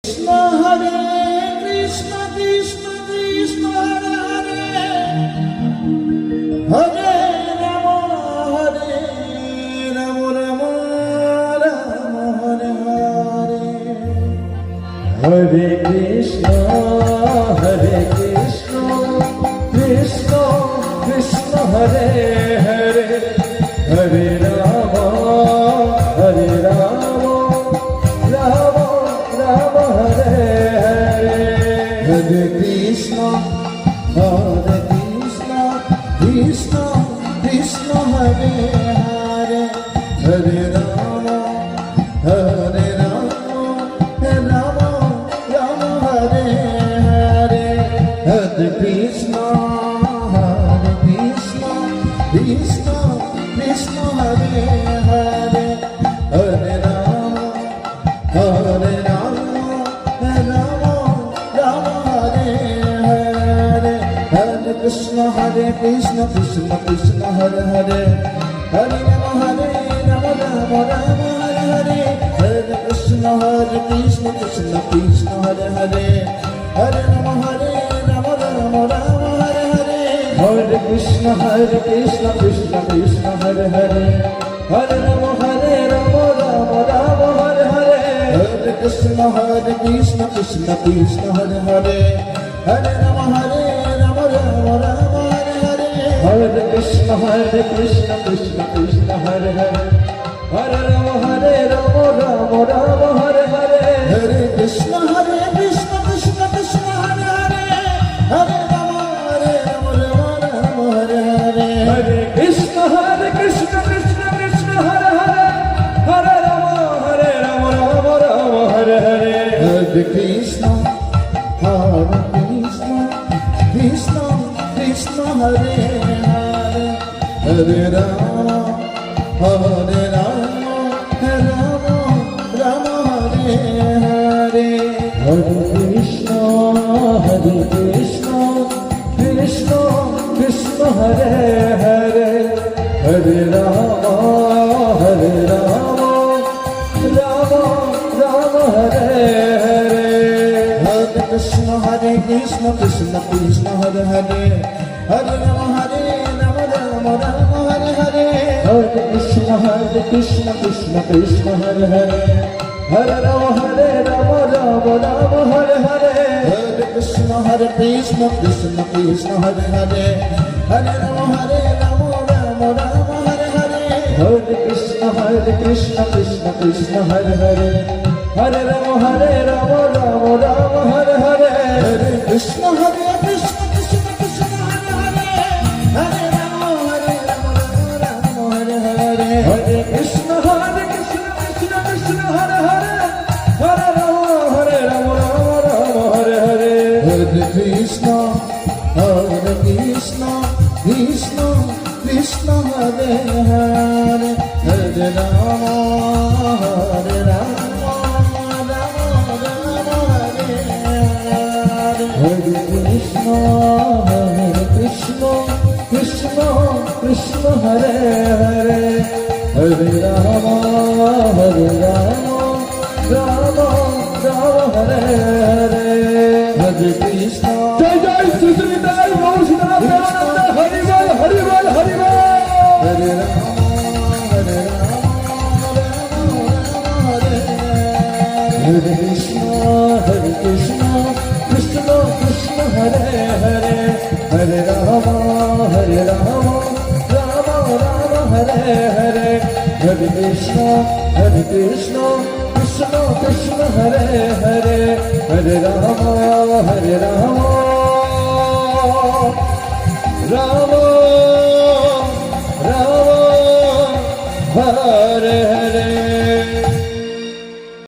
Krishna হরে Krishna Krishna Krishna Hare Hare Ram Ram Ram Hare Hare Hare Krishna Krishna Krishna Hare Hare Hare Ram Ram Ram Hare Hare Hare Krishna Krishna Krishna Hare Hare Hare Ram Ram Ram Hare Hare Hare Krishna Krishna Krishna Hare Hare Hare Ram Ram Ram Hare Hare Hare Krishna Krishna Krishna Krishna Hare Hare Hare Ram Ram Hare Hare Hare Krishna Krishna Krishna Hare Hare Hare Ram Ram Hare Hare Hare Krishna Krishna Krishna Hare Hare Hare Ram Ram Hare Hare Hare Krishna Krishna Krishna Hare Hare Hare Ram Ram Hare Hare Hare Krishna Krishna Krishna Hare Hare Hare Ram Ram Hare Hare Hare Krishna Krishna Krishna Hare Hare Hare Ram Ram Hare Hare Hare Krishna Krishna Krishna Hare Hare Hare Ram Ram Hare Hare Hare Krishna Krishna Krishna Hare Hare Hare Ram Ram Hare Hare Hare Krishna Krishna Krishna Hare Hare Hare Ram Ram Hare Hare Hare Krishna Krishna Krishna Hare Hare Hare Ram Ram Hare Hare Hare Krishna Krishna Krishna Hare Hare Hare Ram Ram Hare Hare Hare Krishna Krishna Krishna Hare Hare Hare Ram Ram Hare Hare Hare Krishna Krishna Krishna Hare Hare Hare Ram Ram Hare Hare Hare Krishna Krishna Krishna Hare Hare Hare Ram Ram Hare Hare Hare Krishna Krishna Krishna Hare Hare Hare Ram Ram Hare Hare Hare Krishna Krishna Krishna Hare Hare Hare Ram হরে Krishna Krishna Krishna Hare Hare Hare Ram Ram Hare Hare Hare Krishna জয় জয় সুশ্রীতাই Gour Sitaram Devananda Hari বল Hari বল Hari বল হরে Ram হরে Krishna Krishna Krishna Hare Hare Hare Ram Ram Hare Hare Hare Krishna Krishna Krishna Hare Hare Hare Ram Ram